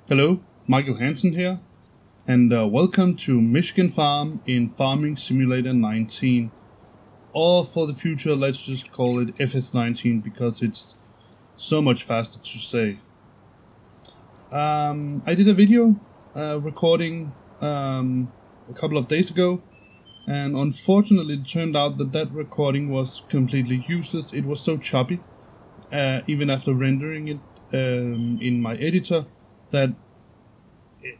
Hello, Michael Hansen here, and welcome to Michigan Farm in Farming Simulator 19. Or for the future, let's just call it FS19 because it's so much faster to say. I did a video recording a couple of days ago, and unfortunately it turned out that recording was completely useless. It was so choppy, even after rendering it in my editor, that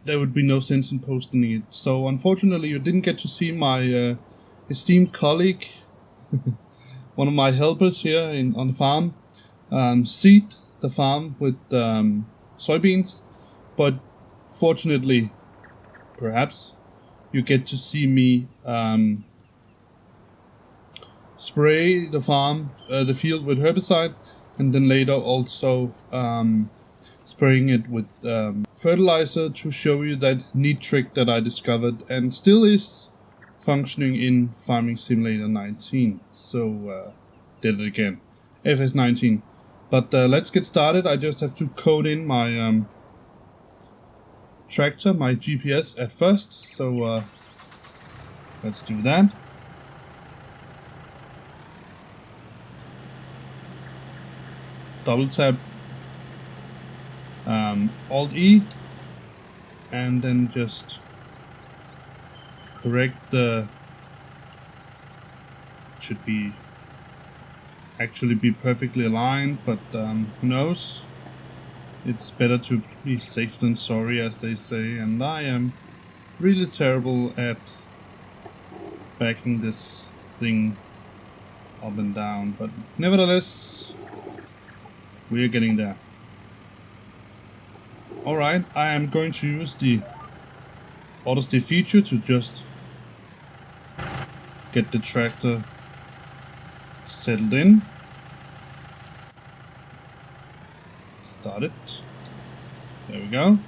there would be no sense in posting it. So unfortunately you didn't get to see my esteemed colleague, one of my helpers here on the farm, seed the farm with soybeans, but fortunately, perhaps, you get to see me spray the field with herbicide, and then later also spraying it with fertilizer to show you that neat trick that I discovered and still is functioning in Farming Simulator 19. So did it again, FS19. But let's get started. I just have to code in my tractor, my GPS at first. So let's do that. Double tap Alt E, and then just correct should be actually be perfectly aligned, but who knows? It's better to be safe than sorry, as they say, and I am really terrible at backing this thing up and down, but nevertheless we are getting there. Alright, I am going to use the auto steer feature to just get the tractor settled in. Start it. There we go.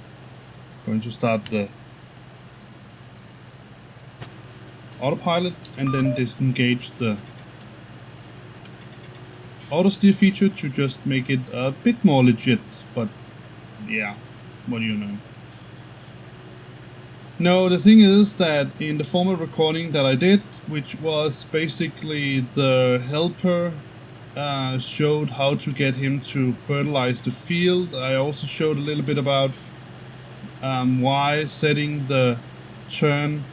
Going to start the autopilot and then disengage the auto steer feature to just make it a bit more legit, but yeah. What do you know? No, the thing is that in the former recording that I did, which was basically the helper showed how to get him to fertilize the field, I also showed a little bit about why setting the turn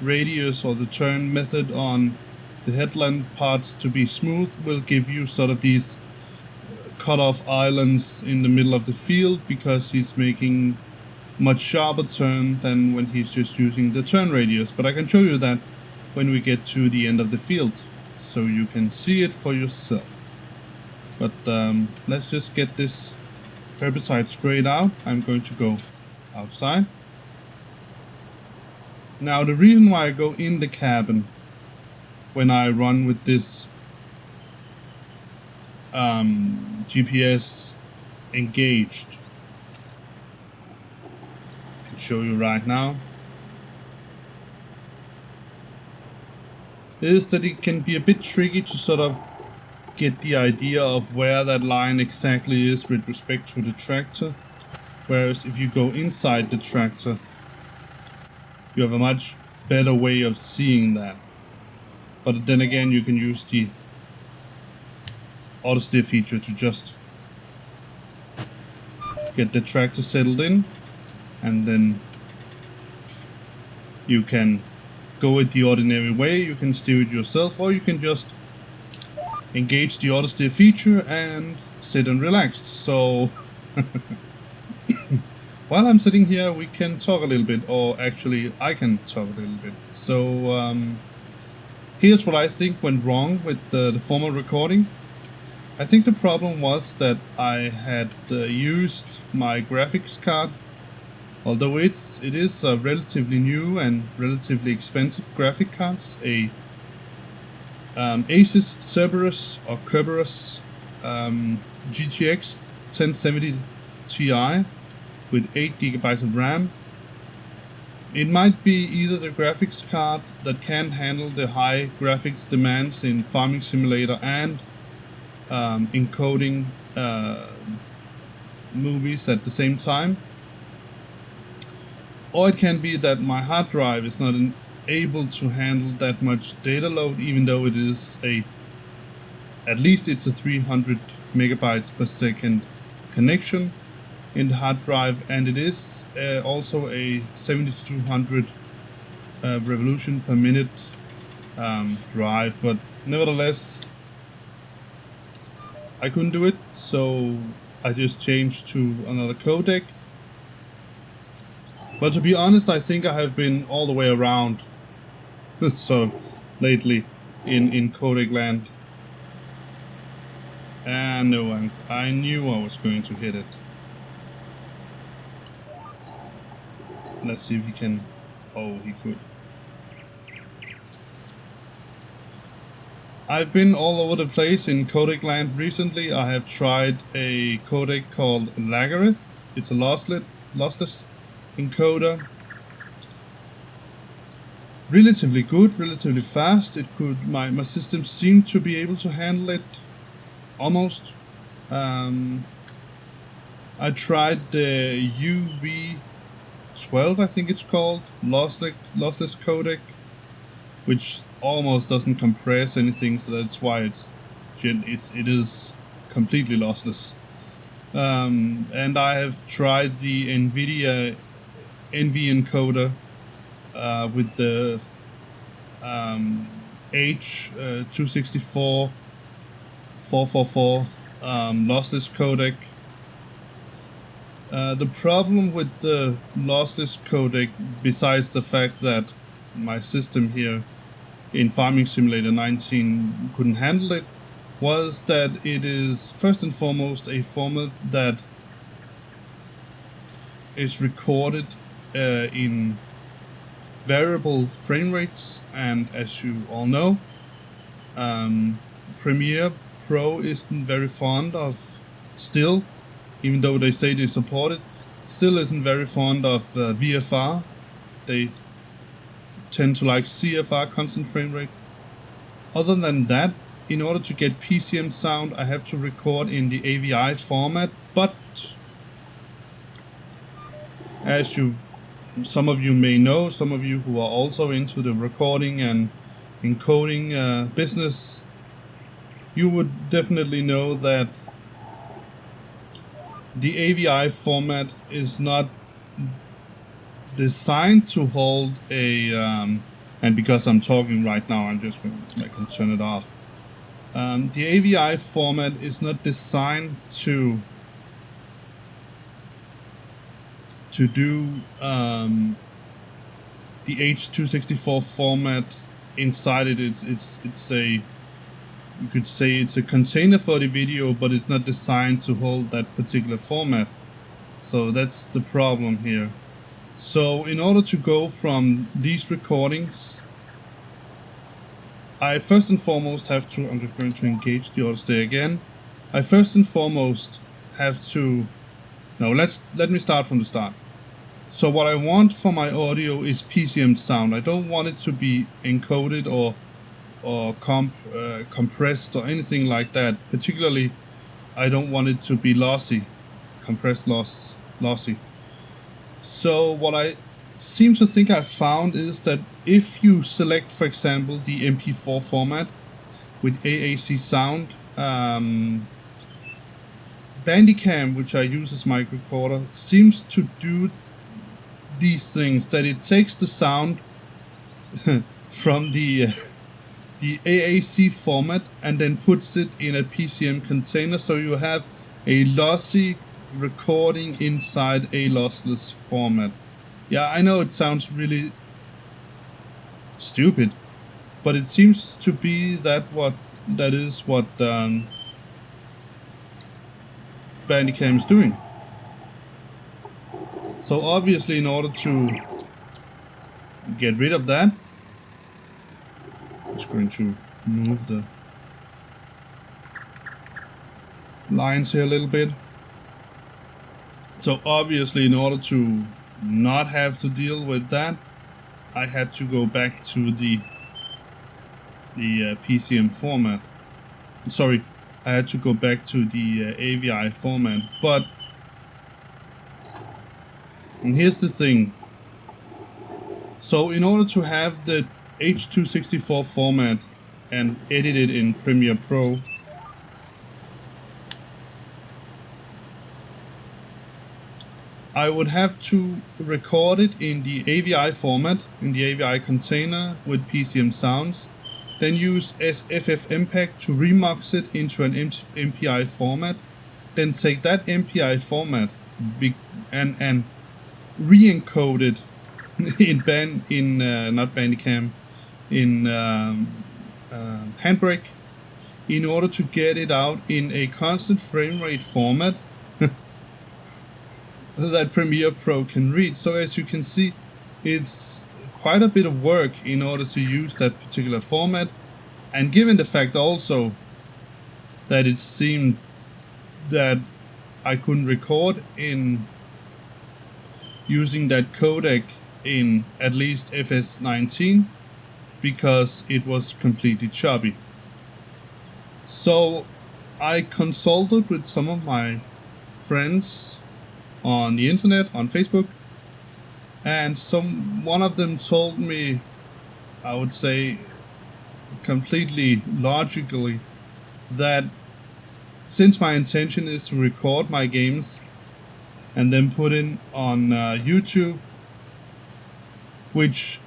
radius or the turn method on the headland parts to be smooth will give you sort of these cut-off islands in the middle of the field, because he's making much sharper turn than when he's just using the turn radius. But I can show you that when we get to the end of the field, so you can see it for yourself. But let's just get this herbicide sprayed out. I'm going to go outside. Now the reason why I go in the cabin when I run with this GPS engaged, I can show you right now, is that it can be a bit tricky to sort of get the idea of where that line exactly is with respect to the tractor, whereas if you go inside the tractor you have a much better way of seeing that. But then again, you can use the auto steer feature to just get the tractor settled in, and then you can go it the ordinary way. You can steer it yourself, or you can just engage the auto steer feature and sit and relax. So while I'm sitting here, we can talk a little bit, or actually, I can talk a little bit. So, here's what I think went wrong with the former recording. I think the problem was that I had used my graphics card, although it is a relatively new and relatively expensive graphic cards, a Asus Cerberus or Kerberos GTX 1070 Ti with 8 GB of RAM. It might be either the graphics card that can handle the high graphics demands in Farming Simulator and encoding movies at the same time, or it can be that my hard drive is not able to handle that much data load, even though it is at least it's a 300 megabytes per second connection in the hard drive, and it is also a 7200 revolution per minute drive, but nevertheless I couldn't do it, so I just changed to another codec. But to be honest, I think I have been all the way around sort of lately in codec land. And no, I knew I was going to hit it. Let's see if he can. Oh, he could. I've been all over the place in codec land recently. I have tried a codec called Lagarith. It's a lossless encoder. Relatively good, relatively fast. It could my system seemed to be able to handle it almost. I tried the UV12, I think it's called, lossless codec, which almost doesn't compress anything, so that's why it is completely lossless. And I have tried the NVIDIA NV encoder with the H264 444 lossless codec. The problem with the lossless codec, besides the fact that my system here in Farming Simulator 19 couldn't handle it, was that it is first and foremost a format that is recorded in variable frame rates, and as you all know, Premiere Pro isn't very fond of, still, even though they say they support it, still isn't very fond of VFR. They tend to like CFR, constant frame rate. Other than that, in order to get PCM sound, I have to record in the AVI format, but as some of you may know, some of you who are also into the recording and encoding business, you would definitely know that the AVI format is not designed to hold a and because I'm talking right now, I can turn it off. The AVI format is not designed to do the H264 format inside it. It's a, you could say it's a container for the video, but it's not designed to hold that particular format. So that's the problem here. So in order to go from these recordings, I first and foremost have to, I'm just going to engage the audio stay again. I first and foremost have to, no, let me start from the start. So what I want for my audio is PCM sound. I don't want it to be encoded or compressed or anything like that. Particularly, I don't want it to be lossy, compressed lossy. So what I seem to think I've found is that if you select, for example, the MP4 format with AAC sound, Bandicam, which I use as my recorder, seems to do these things, that it takes the sound from the AAC format and then puts it in a PCM container, so you have a lossy recording inside a lossless format. Yeah, I know it sounds really stupid, but it seems to be that is what Bandicam is doing. So obviously, in order to get rid of that, I'm just going to move the lines here a little bit. So obviously, in order to not have to deal with that, I had to go back to the PCM format. Sorry, I had to go back to the AVI format. But and here's the thing. So in order to have the H.264 format and edit it in Premiere Pro, I would have to record it in the AVI format, in the AVI container with PCM sounds, then use FFmpeg to remux it into an MPI format, then take that MPI format and re-encode it in not Bandicam, in Handbrake, in order to get it out in a constant frame rate format that Premiere Pro can read. So as you can see, it's quite a bit of work in order to use that particular format, and given the fact also that it seemed that I couldn't record in using that codec in at least FS19 because it was completely choppy. So I consulted with some of my friends on the internet, on Facebook, and one of them told me, I would say completely logically, that since my intention is to record my games and then put in on YouTube, which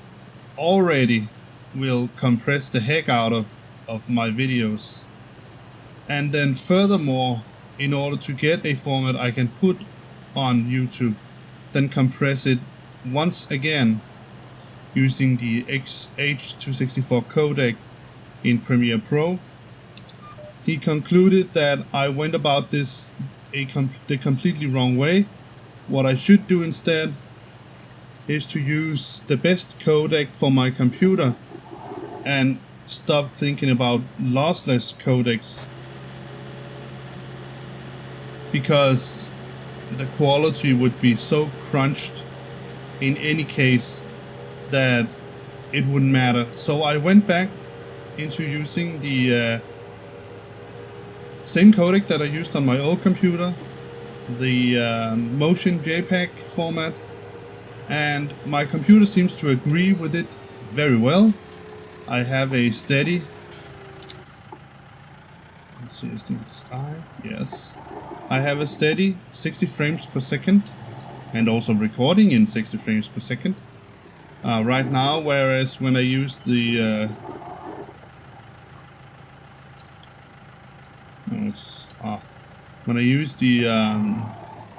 already will compress the heck out of my videos, and then furthermore, in order to get a format I can put on YouTube, then compress it once again using the H.264 codec in Premiere Pro, he concluded that I went about this the completely wrong way. What I should do instead is to use the best codec for my computer and stop thinking about lossless codecs, because the quality would be so crunched in any case that it wouldn't matter. So I went back into using the same codec that I used on my old computer, the Motion JPEG format, and my computer seems to agree with it very well. I have a steady, let's see, I think it's yes, I have a steady 60 frames per second and also recording in 60 frames per second right now, whereas when I use the when I use the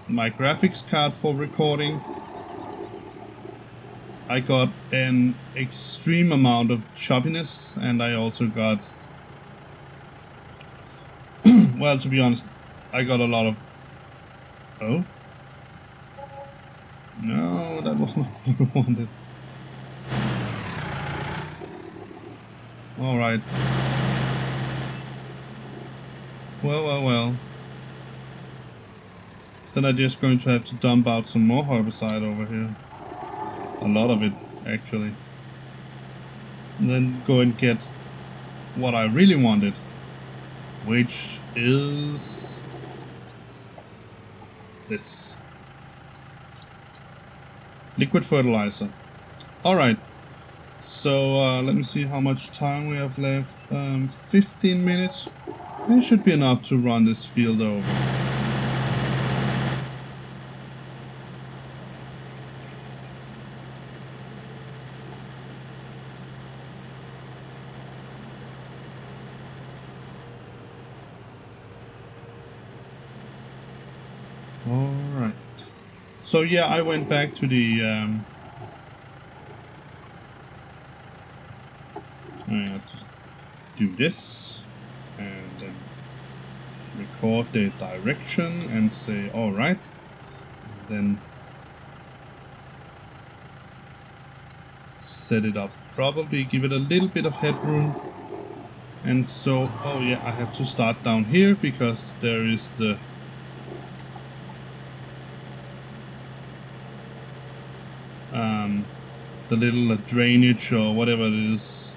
my graphics card for recording, I got an extreme amount of choppiness, and I also got well, to be honest, I got a lot of oh no, that was not what I wanted. Alright. Well. Then I'm just going to have to dump out some more herbicide over here. A lot of it, actually. And then go and get what I really wanted, which is this. Liquid fertilizer. Alright. So let me see how much time we have left. 15 minutes. It should be enough to run this field over. Alright. So yeah, I went back to the I have to do this and then record the direction and say alright. Then set it up properly, give it a little bit of headroom. And so, oh yeah, I have to start down here because there is the little drainage or whatever it is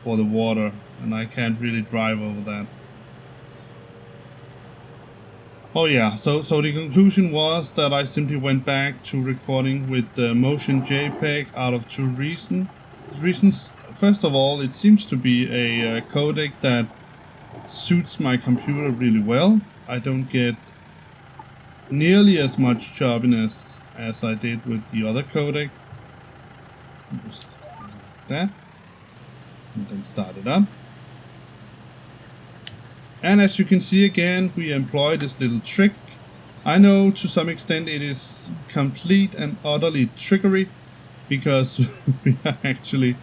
for the water, and I can't really drive over that. Oh yeah, so the conclusion was that I simply went back to recording with the Motion JPEG out of two reasons. First of all, it seems to be a codec that suits my computer really well. I don't get nearly as much choppiness as I did with the other codec. Just like that, and then start it up. And as you can see again, we employ this little trick. I know to some extent it is complete and utterly trickery, because we are actually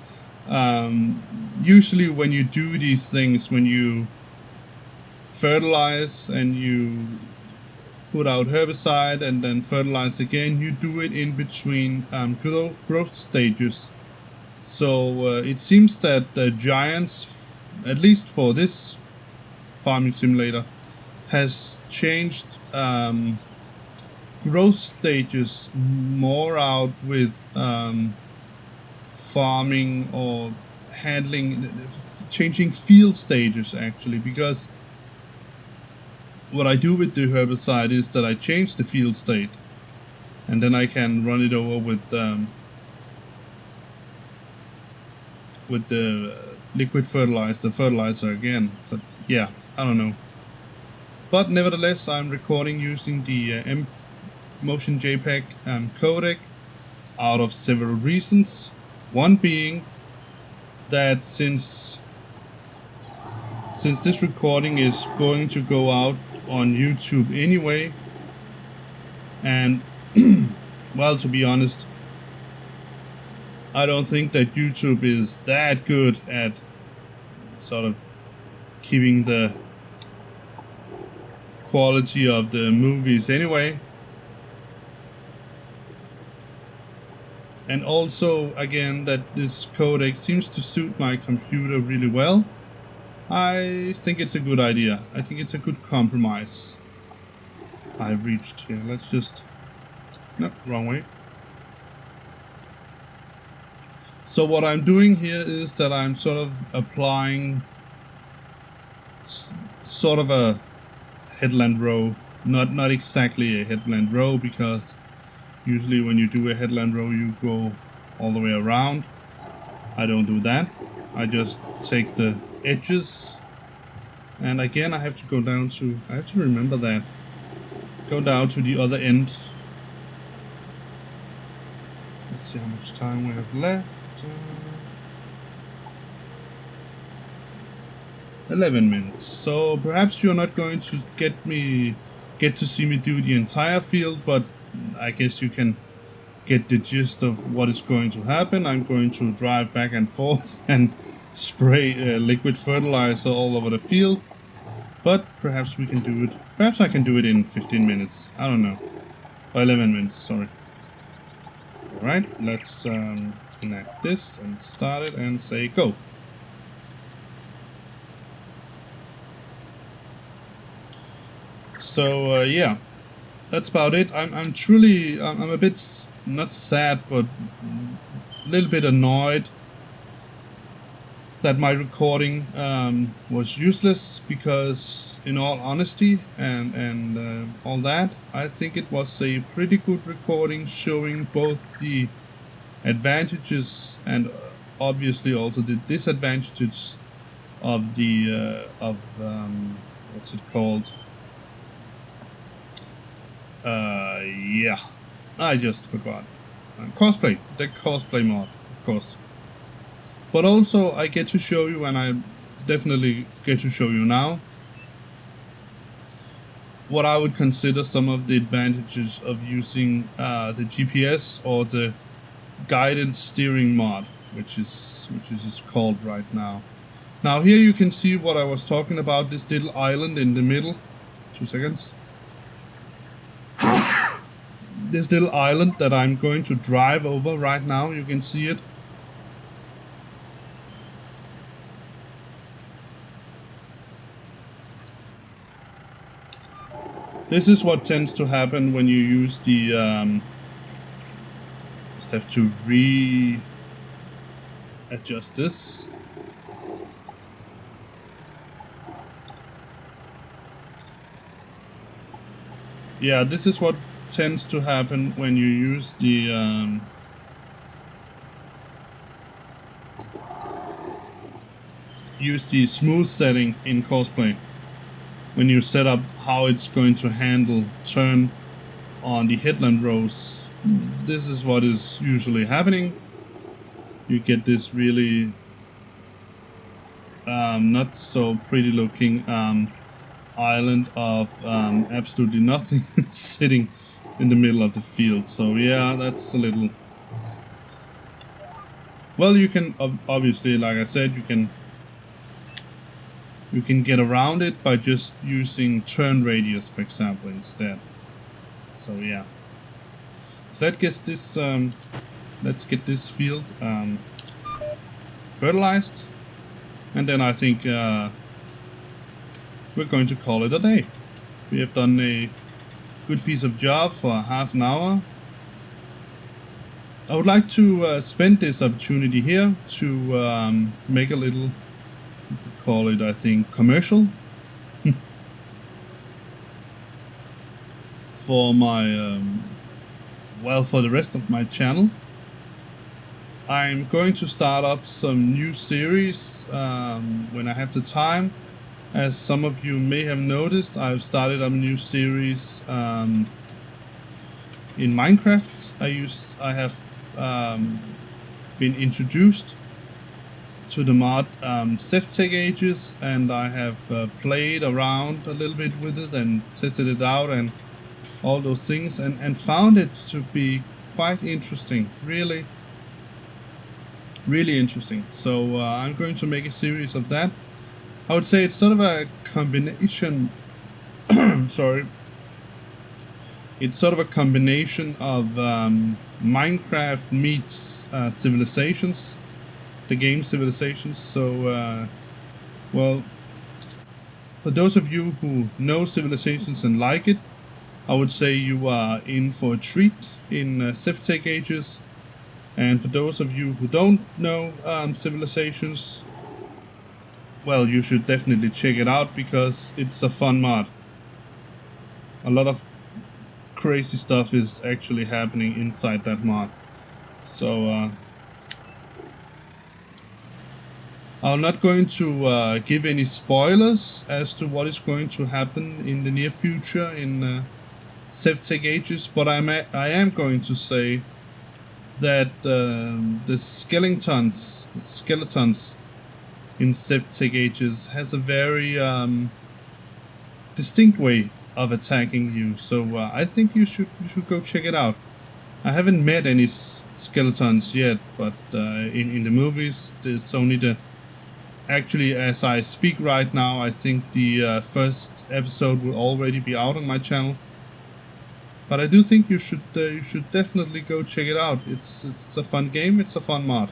usually when you do these things, when you fertilize and you put out herbicide and then fertilize again, you do it in between growth stages. So it seems that the giants, at least for this farming simulator, has changed growth stages more out with farming or handling, changing field stages actually, because what I do with the herbicide is that I change the field state and then I can run it over with the liquid fertilizer again. But yeah, I don't know. But nevertheless, I'm recording using the Motion JPEG codec out of several reasons. One being that since this recording is going to go out on YouTube anyway, and well, to be honest, I don't think that YouTube is that good at sort of keeping the quality of the movies anyway. And also, again, that this codec seems to suit my computer really well. I think it's a good idea. I think it's a good compromise I've reached here. Let's just... no, wrong way. So what I'm doing here is that I'm sort of applying sort of a headland row. Not exactly a headland row, because usually when you do a headland row you go all the way around. I don't do that. I just take the edges, and again I have to go down to, I have to remember that, go down to the other end. Let's see how much time we have left. 11 minutes. So perhaps you're not going to get to see me do the entire field, but I guess you can get the gist of what is going to happen. I'm going to drive back and forth and spray liquid fertilizer all over the field, but perhaps we can do it, perhaps I can do it in 15 minutes, I don't know, or 11 minutes, sorry. Alright, let's connect this and start it and say go. So yeah, that's about it. I'm truly, I'm a bit, not sad, but a little bit annoyed that my recording was useless, because in all honesty and all that, I think it was a pretty good recording, showing both the advantages and obviously also the disadvantages of the what's it called? Yeah, I just forgot. Cosplay, the cosplay mod, of course. But also I get to show you, and I definitely get to show you now, what I would consider some of the advantages of using the GPS or the guided steering mod, which is called right now. Now here you can see what I was talking about, this little island in the middle. 2 seconds. This little island that I'm going to drive over right now, you can see it. This is what tends to happen when you use the just have to adjust this. Yeah, this is what tends to happen when you use the smooth setting in Cosplay. When you set up how it's going to handle turn on the headland rows, this is what is usually happening. You get this really not so pretty looking island of absolutely nothing sitting in the middle of the field. So yeah, that's a little... Well, you can obviously, like I said, you can get around it by just using turn radius, for example, instead. So yeah. So let's get this field fertilized, and then I think we're going to call it a day. We have done a good piece of job for half an hour. I would like to spend this opportunity here to make a little, you could call it, I think, commercial for my for the rest of my channel. I'm going to start up some new series when I have the time. As some of you may have noticed, I've started a new series in Minecraft. I have been introduced to the mod Ceftech Ages, and I have played around a little bit with it and tested it out and all those things, and found it to be quite interesting, really interesting. So I'm going to make a series of that. I would say it's sort of a combination sorry, it's sort of a combination of Minecraft meets Civilizations, the game Civilizations. So well, for those of you who know Civilizations and like it, I would say you are in for a treat in Ceftech Ages. And for those of you who don't know Civilizations, well, you should definitely check it out because it's a fun mod. A lot of crazy stuff is actually happening inside that mod. So I'm not going to give any spoilers as to what is going to happen in the near future in Ceftech Ages, but I am going to say that the skeletons in Ceftech Ages has a very distinct way of attacking you. So I think you should go check it out. I haven't met any skeletons yet, but in the movies there's only the... Actually, as I speak right now, I think the first episode will already be out on my channel. But I do think you should definitely go check it out. It's a fun game. It's a fun mod.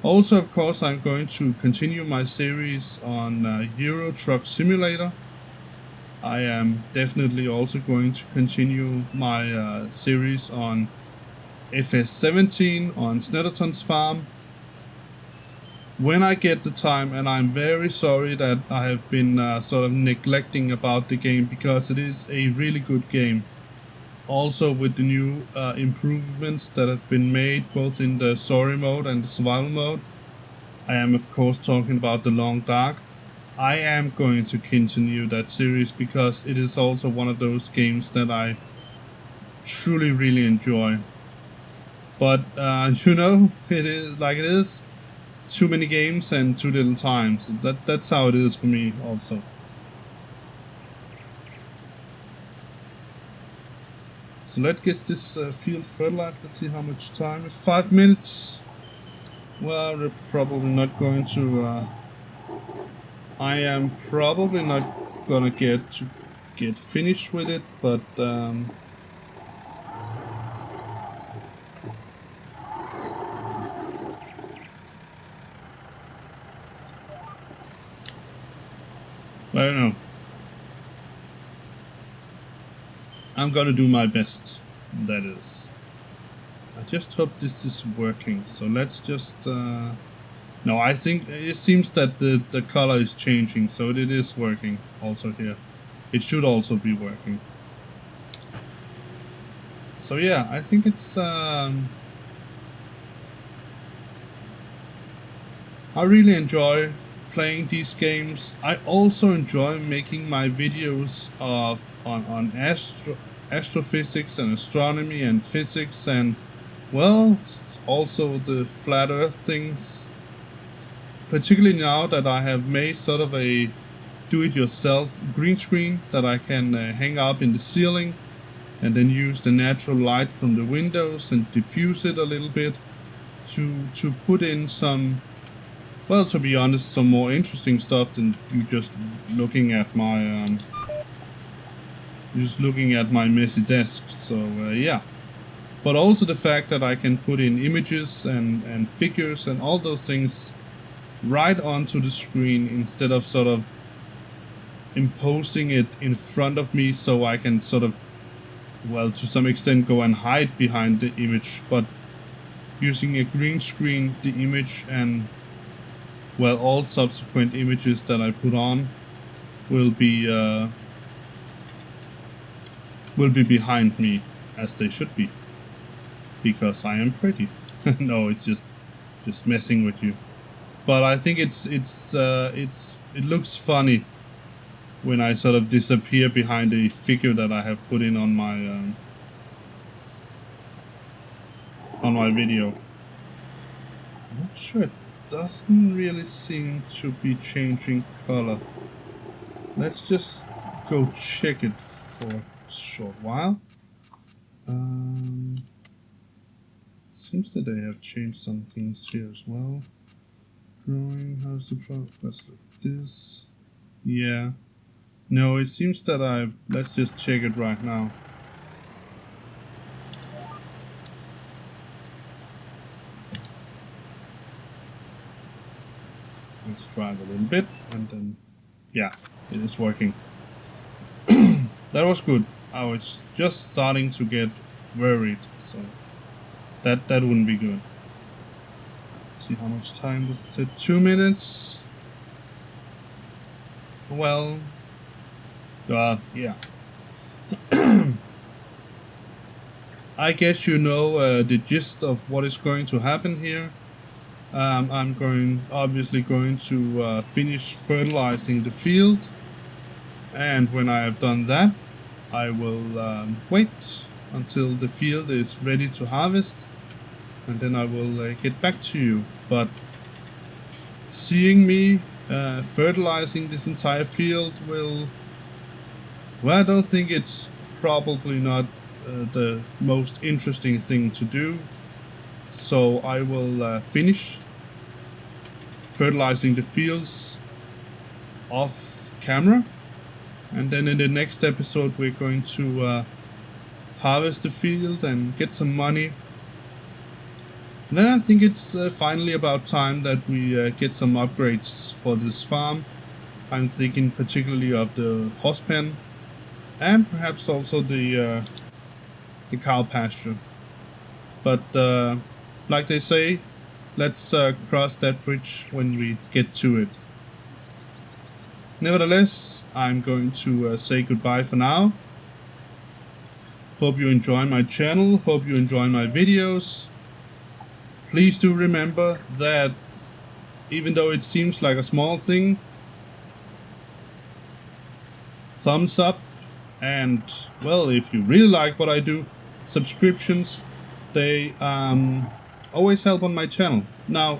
Also, of course, I'm going to continue my series on Euro Truck Simulator. I am definitely also going to continue my series on FS17 on Snetterton's farm when I get the time, and I'm very sorry that I have been sort of neglecting about the game, because it is a really good game. Also, with the new improvements that have been made both in the story mode and the survival mode. I am of course talking about The Long Dark. I am going to continue that series because it is also one of those games that I truly really enjoy. But you know, it is like it is. Too many games and too little time. So that's how it is for me also. So let's get this field fertilized. Let's see how much time. It's 5 minutes. Well, we're probably not going to. I am probably not gonna get finished with it, but I don't know. I'm gonna do my best. That is. I just hope this is working. So let's just. No, I think it seems that the color is changing, so it is working also here. It should also be working. So yeah, I think it's. I really enjoy playing these games. I also enjoy making my videos on astrophysics and astronomy and physics and, well, also the flat earth things. Particularly now that I have made sort of a do-it-yourself green screen that I can hang up in the ceiling and then use the natural light from the windows and diffuse it a little bit to put in some, well, to be honest, some more interesting stuff than you just looking at my messy desk. So yeah, but also the fact that I can put in images and figures and all those things right onto the screen instead of sort of imposing it in front of me, so I can sort of, well, to some extent go and hide behind the image, but using a green screen, the image and, well, all subsequent images that I put on will be behind me, as they should be, because I am pretty. No, it's just messing with you. But I think it looks funny when I sort of disappear behind a figure that I have put in on my video. I'm not sure, it doesn't really seem to be changing color. Let's just go check it for a short while. Seems that they have changed some things here as well. Drawing, how's the progress like this? Yeah. No, it seems that let's just check it right now. Let's try it a little bit, and then, yeah, it is working. That was good. I was just starting to get worried, so that wouldn't be good. Let's see how much time does it say? 2 minutes. Well, yeah. I guess you know the gist of what is going to happen here. I'm obviously going to finish fertilizing the field, and when I have done that, I will wait until the field is ready to harvest, and then I will get back to you. But seeing me fertilizing this entire field will, well, I don't think it's probably not the most interesting thing to do. So I will finish fertilizing the fields off camera, and then in the next episode we're going to harvest the field and get some money. And then I think it's finally about time that we get some upgrades for this farm. I'm thinking particularly of the horse pen and perhaps also the cow pasture. But like they say, let's cross that bridge when we get to it. Nevertheless, I'm going to say goodbye for now. Hope you enjoy my channel, hope you enjoy my videos. Please do remember that even though it seems like a small thing, thumbs up, and, well, if you really like what I do, subscriptions, they always help on my channel. Now,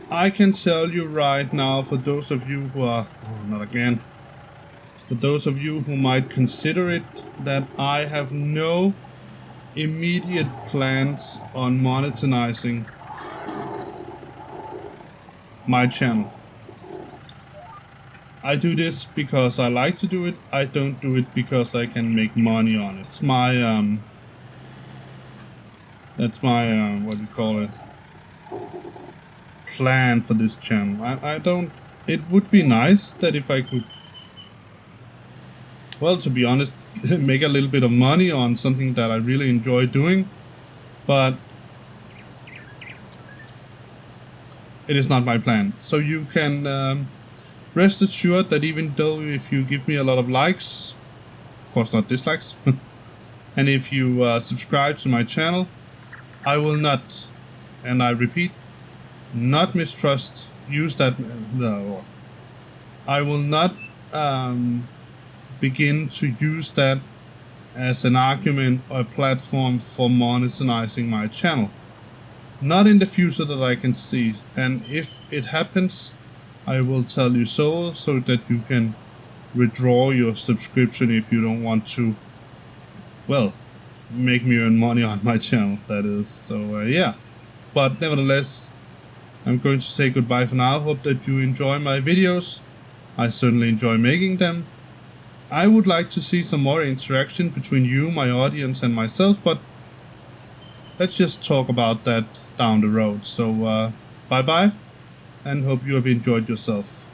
I can tell you right now, for those of you who are, oh, not again, for those of you who might consider it, that I have no immediate plans on monetizing my channel. I do this because I like to do it. I don't do it because I can make money on it. It's my that's my what do you call it, plan for this channel. I don't. It would be nice that if I could, well, to be honest, make a little bit of money on something that I really enjoy doing, but it is not my plan. So you can rest assured that even though if you give me a lot of likes, of course not dislikes, and if you subscribe to my channel, I will not, and I repeat, not mistrust, use that, no, I will not begin to use that as an argument or a platform for monetizing my channel. Not in the future that I can see, and if it happens, I will tell you so that you can withdraw your subscription if you don't want to, well, make me earn money on my channel, that is. So yeah, but nevertheless, I'm going to say goodbye for now. Hope that you enjoy my videos. I certainly enjoy making them. I would like to see some more interaction between you, my audience, and myself, but let's just talk about that down the road. So bye bye, and hope you have enjoyed yourself.